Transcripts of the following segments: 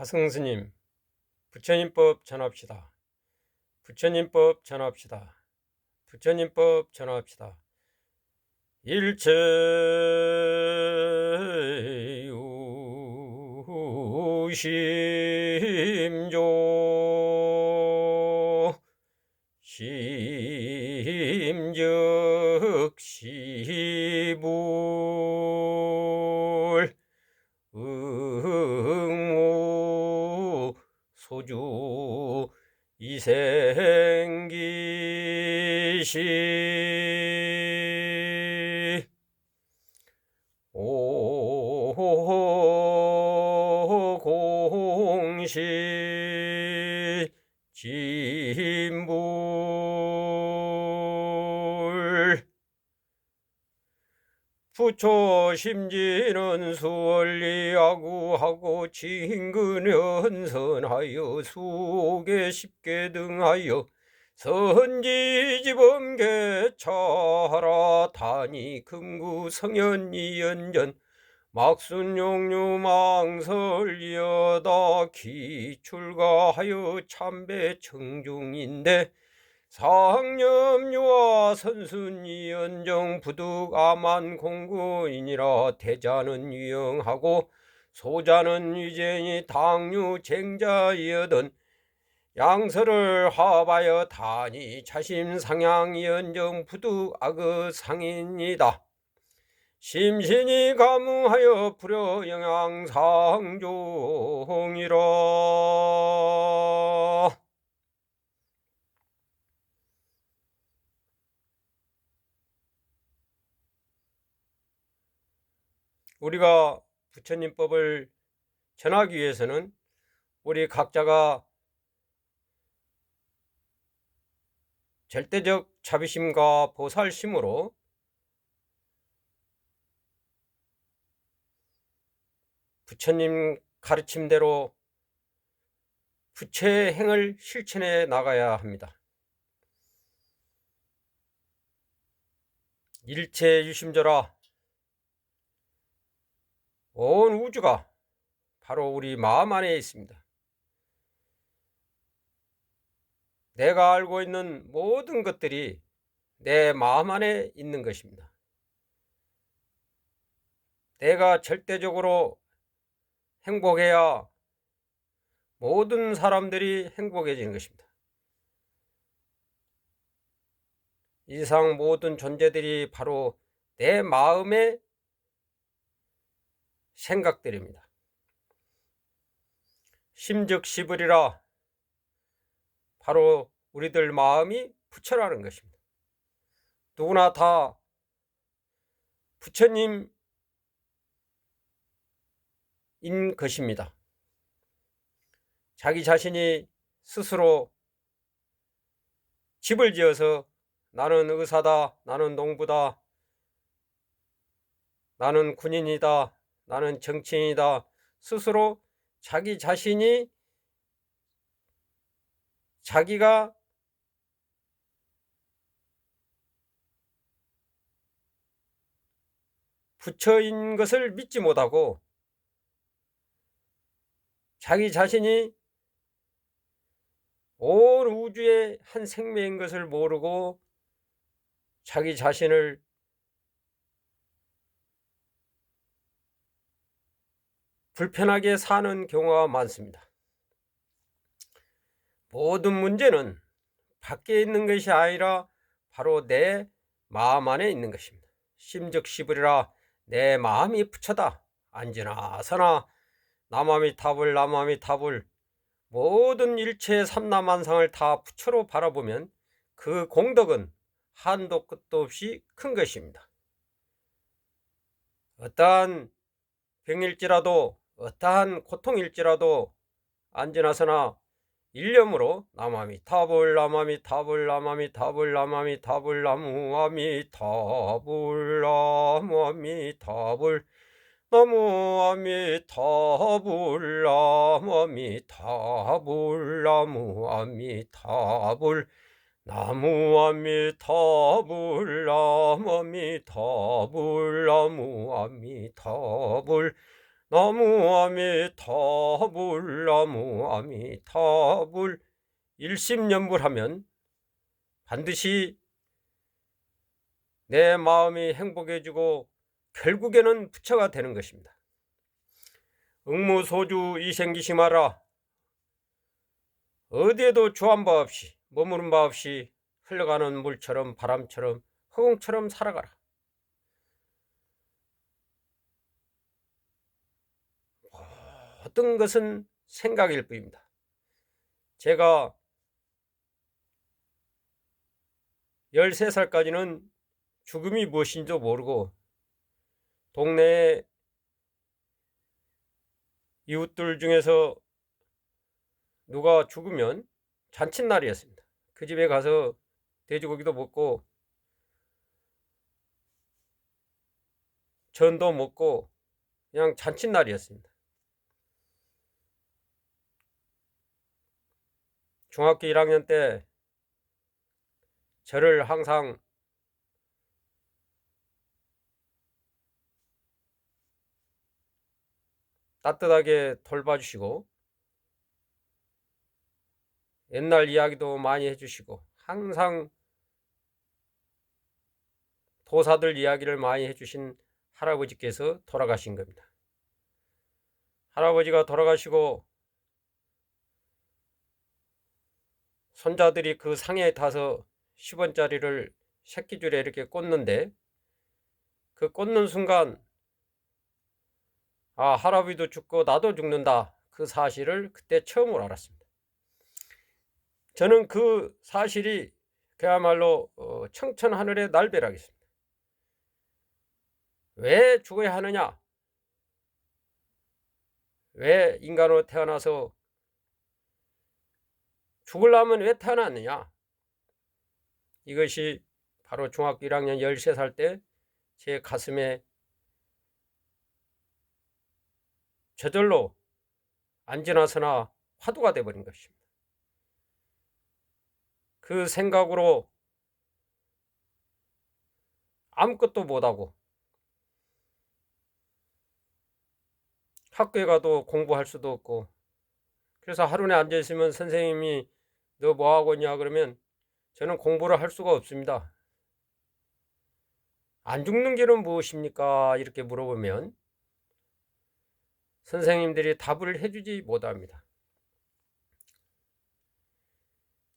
자성스님, 부처님법 전합시다. 부처님법 전합시다. 부처님법 전합시다. 일체 우심조 심즉 시불 응무 소주 이생기시 오공시 진불 부처심지는 수월리아구하고 진근연선하여 수계 십계 등하여 선지지범계차하라 단이 금구 성현이연전 막순용류망설이여다 기출가하여 참배청중인데 상념유와 선순이연정 부득아만 공구이니라 대자는 유영하고 소자는 위쟁이 당류쟁자이여든 양서를 합하여 단이 자심상향이연정 부득악의 상인이다. 심신이 가무하여 불여영향상종이라. 우리가 부처님법을 전하기 위해서는 우리 각자가 절대적 자비심과 보살심으로 부처님 가르침대로 부처의 행을 실천해 나가야 합니다. 일체 유심조라. 온 우주가 바로 우리 마음 안에 있습니다. 내가 알고 있는 모든 것들이 내 마음 안에 있는 것입니다. 내가 절대적으로 행복해야 모든 사람들이 행복해지는 것입니다. 이 세상 모든 존재들이 바로 내 마음의 생각들입니다. 심즉시불이라. 바로 우리들 마음이 부처라는 것입니다. 누구나 다 부처님인 것입니다. 자기 자신이 스스로 집을 지어서 나는 의사다, 나는 농부다, 나는 군인이다, 나는 정치인이다, 스스로 자기 자신이 자기가 부처인 것을 믿지 못하고 자기 자신이 온 우주의 한 생명인 것을 모르고 자기 자신을 불편하게 사는 경우가 많습니다. 모든 문제는 밖에 있는 것이 아니라 바로 내 마음 안에 있는 것입니다. 심즉시불이라. 내 마음이 부처다. 앉으나 서나 남아미타불 남아미타불. 모든 일체의 삼라만상을 다 부처로 바라보면 그 공덕은 한도 끝도 없이 큰 것입니다. 어떠한 병일지라도 어떠한 고통일지라도 앉으나서나 일념으로 남아미타불 남아미타불 남아미타불 남아미타불 나무아미타불 나무아미타불 나무아미타불 나무아미타불 나무아미타불 나무아미타불 나무아미타불 나무아미타불 나무 아미타불 나무 아미타불 일심연불하면 반드시 내 마음이 행복해지고 결국에는 부처가 되는 것입니다. 응무소주 이생기심하라. 어디에도 주한 바 없이 머무른 바 없이 흘러가는 물처럼 바람처럼 허공처럼 살아가라. 모든 것은 생각일 뿐입니다. 제가 13살까지는 죽음이 무엇인지도 모르고 동네 이웃들 중에서 누가 죽으면 잔칫날이었습니다. 그 집에 가서 돼지고기도 먹고 전도 먹고 그냥 잔칫날이었습니다. 중학교 1학년 때 저를 항상 따뜻하게 돌봐주시고 옛날 이야기도 많이 해주시고 항상 도사들 이야기를 많이 해주신 할아버지께서 돌아가신 겁니다. 할아버지가 돌아가시고 손자들이 그 상에 타서 10원짜리를 새끼줄에 이렇게 꽂는데 그 꽂는 순간 아, 할아버지도 죽고 나도 죽는다. 그 사실을 그때 처음으로 알았습니다. 저는 그 사실이 그야말로 청천하늘의 날벼락이었습니다. 왜 죽어야 하느냐? 왜 인간으로 태어나서 죽으려면 왜 태어났느냐? 이것이 바로 중학교 1학년 13살 때 제 가슴에 저절로 안 지나서나 화두가 돼버린 것입니다. 그 생각으로 아무것도 못하고 학교에 가도 공부할 수도 없고 그래서 하루에 앉아있으면 선생님이 너 뭐하고 있냐 그러면 저는 공부를 할 수가 없습니다. 안 죽는 길은 무엇입니까? 이렇게 물어보면 선생님들이 답을 해주지 못합니다.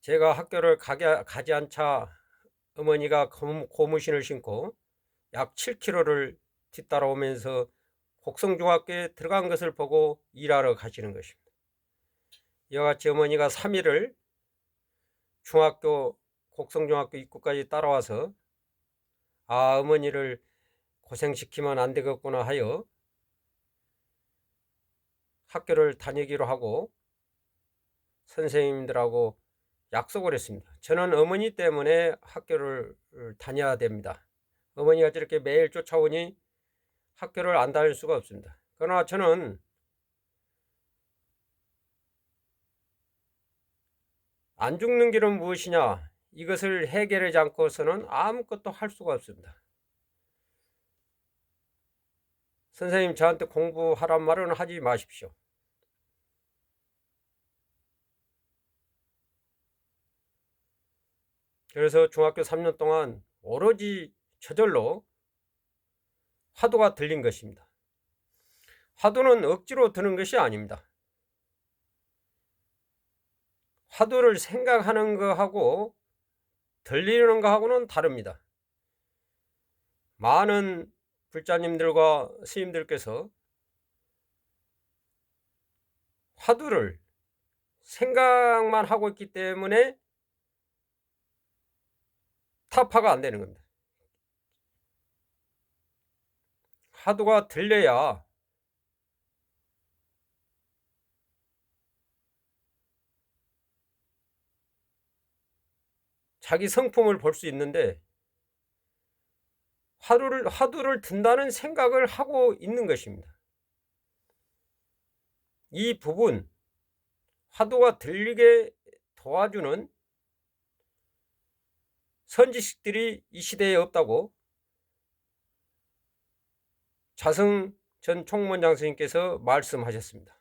제가 학교를 가지 않자 어머니가 고무신을 신고 약 7km를 뒤따라오면서 곡성중학교에 들어간 것을 보고 일하러 가시는 것입니다. 이와 같이 어머니가 3일을 곡성중학교 입구까지 따라와서 아, 어머니를 고생시키면 안 되겠구나 하여 학교를 다니기로 하고 선생님들하고 약속을 했습니다. 저는 어머니 때문에 학교를 다녀야 됩니다. 어머니가 저렇게 매일 쫓아오니 학교를 안 다닐 수가 없습니다. 그러나 저는 안 죽는 길은 무엇이냐? 이것을 해결하지 않고서는 아무것도 할 수가 없습니다. 선생님 저한테 공부하란 말은 하지 마십시오. 그래서 중학교 3년 동안 오로지 저절로 화두가 들린 것입니다. 화두는 억지로 드는 것이 아닙니다. 화두를 생각하는 거하고 들리는 거하고는 다릅니다. 많은 불자님들과 스님들께서 화두를 생각만 하고 있기 때문에 타파가 안 되는 겁니다. 화두가 들려야 자기 성품을 볼 수 있는데 화두를 든다는 생각을 하고 있는 것입니다. 이 부분 화두가 들리게 도와주는 선지식들이 이 시대에 없다고 전 총무원장 스님께서 말씀하셨습니다.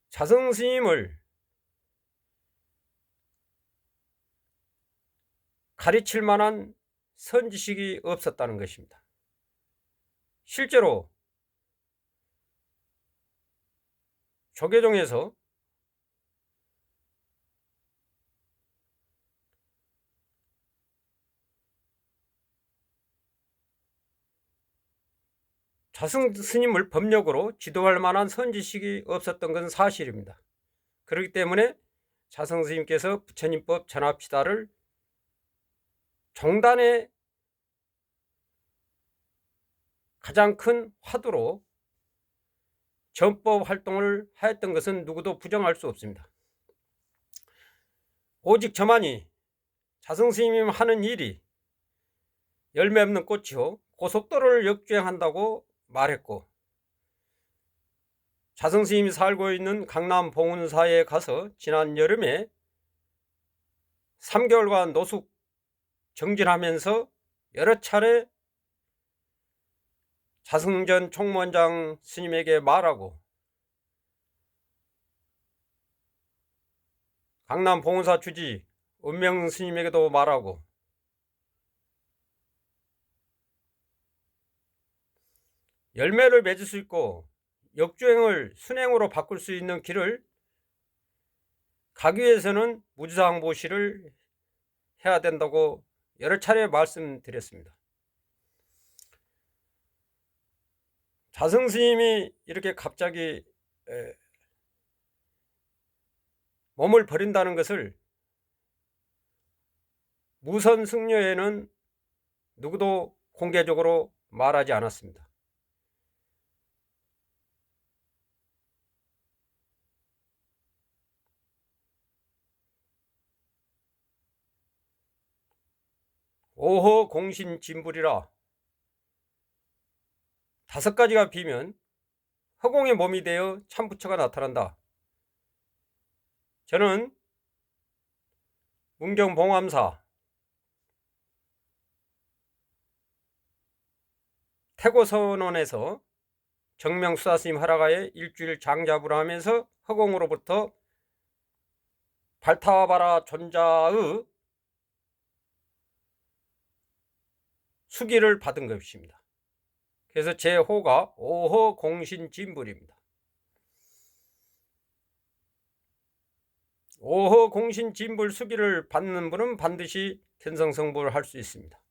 자성 스님을 가르칠 만한 선지식이 없었다는 것입니다. 실제로 조계종에서 자성 스님을 법력으로 지도할 만한 선지식이 없었던 건 사실입니다. 그렇기 때문에 자성 스님께서 부처님법 전합시다를 종단의 가장 큰 화두로 전법 활동을 하였던 것은 누구도 부정할 수 없습니다. 오직 저만이 자성 스님이 하는 일이 열매 없는 꽃이요 고속도로를 역주행한다고 말했고, 자성 스님이 살고 있는 강남 봉은사에 가서 지난 여름에 3개월간 노숙 정진하면서 여러 차례 자성전 총무원장 스님에게 말하고, 강남 봉은사 주지 은명 스님에게도 말하고, 열매를 맺을 수 있고 역주행을 순행으로 바꿀 수 있는 길을 가기 위해서는 무지상보시를 해야 된다고 여러 차례 말씀드렸습니다. 자성 스님이 이렇게 갑자기 몸을 버린다는 것을 무선 승려에는 누구도 공개적으로 말하지 않았습니다. 오호 공신진불이라 5가지가 비면 허공의 몸이 되어 참부처가 나타난다. 저는 문경봉암사 태고선원에서 정명수사스님 하라가에 일주일 장잡으로 하면서 허공으로부터 발타바라 존자의 수기를 받은 것입니다. 그래서 제 호가 오호 공신진불입니다. 오호 공신진불 수기를 받는 분은 반드시 견성성불을 할 수 있습니다.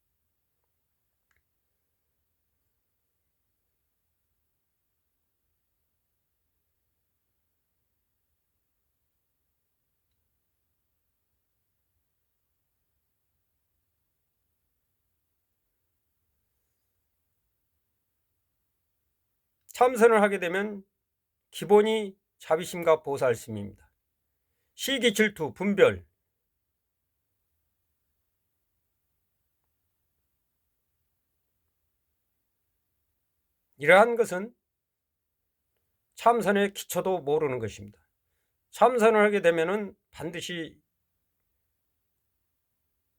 참선을 하게 되면 기본이 자비심과 보살심입니다. 시기, 질투, 분별, 이러한 것은 참선의 기초도 모르는 것입니다. 참선을 하게 되면 반드시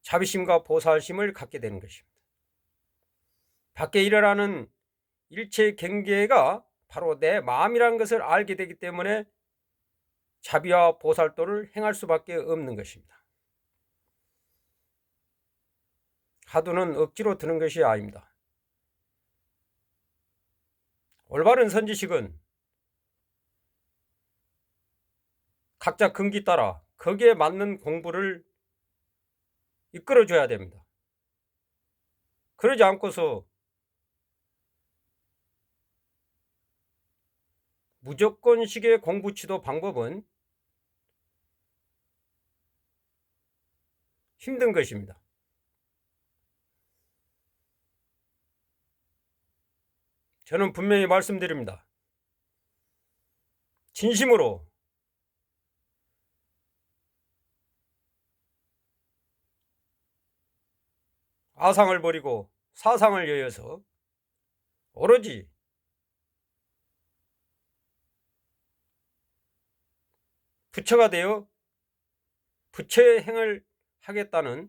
자비심과 보살심을 갖게 되는 것입니다. 밖에 일어나는 일체 경계가 바로 내 마음이라는 것을 알게 되기 때문에 자비와 보살도를 행할 수밖에 없는 것입니다. 화두는 억지로 드는 것이 아닙니다. 올바른 선지식은 각자 근기 따라 거기에 맞는 공부를 이끌어줘야 됩니다. 그러지 않고서 무조건식의 공부치도 방법은 힘든 것입니다. 저는 분명히 말씀드립니다. 진심으로 아상을 버리고 사상을 여여서 오로지 부처가 되어 부처의 행을 하겠다는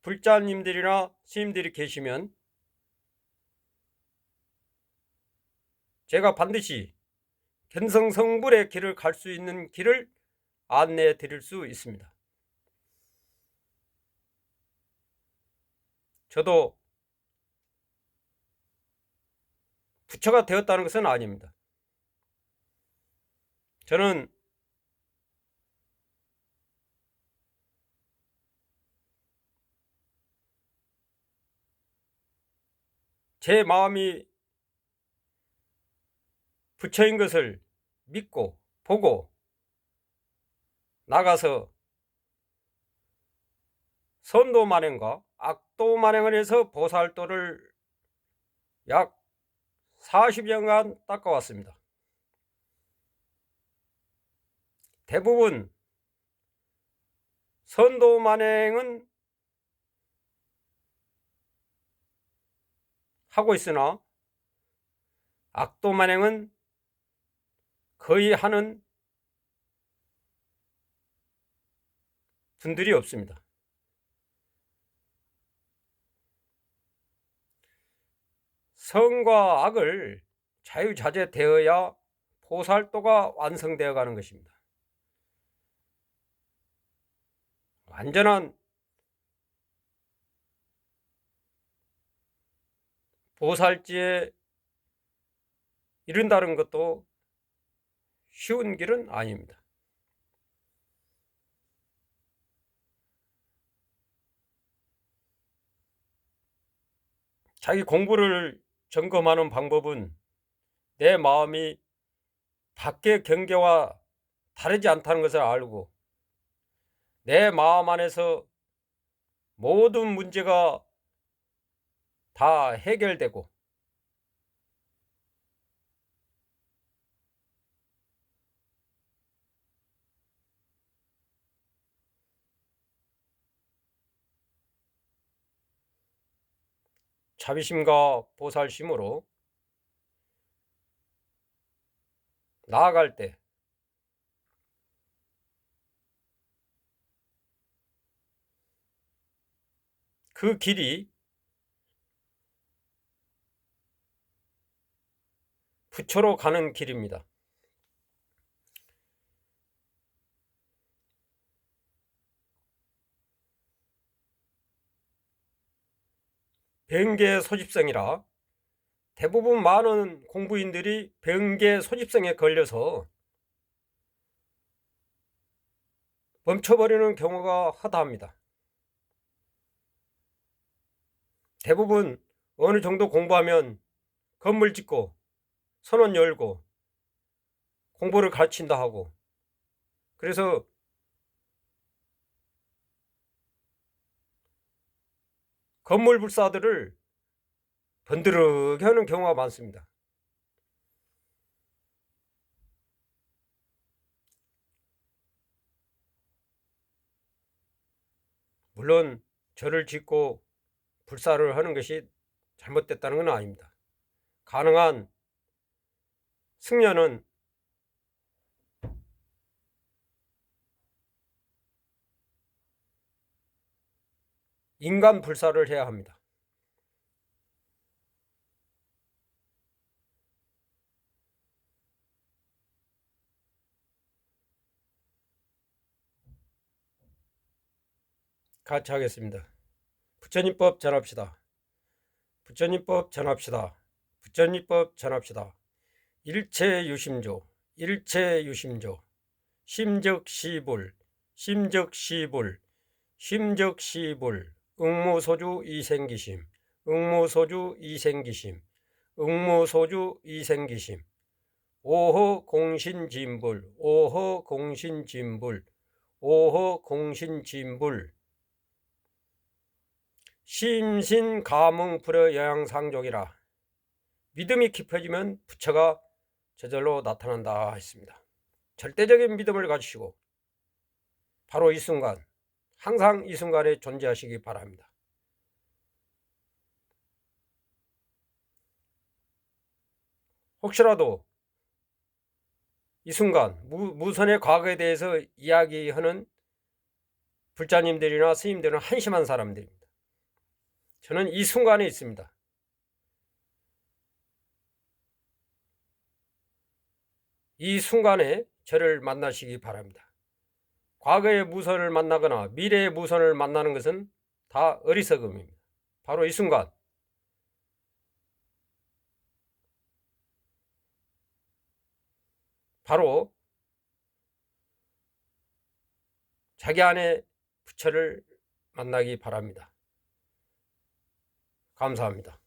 불자님들이나 스님들이 계시면 제가 반드시 견성성불의 길을 갈 수 있는 길을 안내해 드릴 수 있습니다. 저도 부처가 되었다는 것은 아닙니다. 저는 제 마음이 부처인 것을 믿고 보고 나가서 선도만행과 악도만행을 해서 보살도를 약 40년간 닦아왔습니다. 대부분 선도만행은 하고 있으나 악도만행은 거의 하는 분들이 없습니다. 선과 악을 자유자재되어야 보살도가 완성되어 가는 것입니다. 완전한 보살지에 이른다는 것도 쉬운 길은 아닙니다. 자기 공부를 점검하는 방법은 내 마음이 밖의 경계와 다르지 않다는 것을 알고 내 마음 안에서 모든 문제가 다 해결되고 자비심과 보살심으로 나아갈 때 그 길이 부처로 가는 길입니다. 변계 소집성이라 대부분 많은 공부인들이 변계 소집성에 걸려서 멈춰버리는 경우가 허다합니다. 대부분 어느 정도 공부하면 건물 짓고 선원 열고 공부를 가르친다 하고 그래서 건물 불사들을 번드르게 하는 경우가 많습니다. 물론 절을 짓고 불사를 하는 것이 잘못됐다는 건 아닙니다. 가능한 승려는 인간 불사를 해야 합니다. 같이 하겠습니다. 부처님법 전합시다. 부처님법 전합시다. 부처님법 전합시다. 일체유심조 일체유심조 심적시불 심적시불 심적시불 응무소주 이생기심 응무소주 이생기심 응무소주 이생기심 오허공신진불 오허공신진불 오허공신진불 심신가뭉불의 영양상족이라 믿음이 깊어지면 부처가 저절로 나타난다 했습니다. 절대적인 믿음을 가지시고 바로 이 순간 항상 이 순간에 존재하시기 바랍니다. 혹시라도 이 순간 무선의 과거에 대해서 이야기하는 불자님들이나 스님들은 한심한 사람들입니다. 저는 이 순간에 있습니다. 이 순간에 저를 만나시기 바랍니다. 과거의 무선을 만나거나 미래의 무선을 만나는 것은 다 어리석음입니다. 바로 이 순간 바로 자기 안에 부처를 만나기 바랍니다. 감사합니다.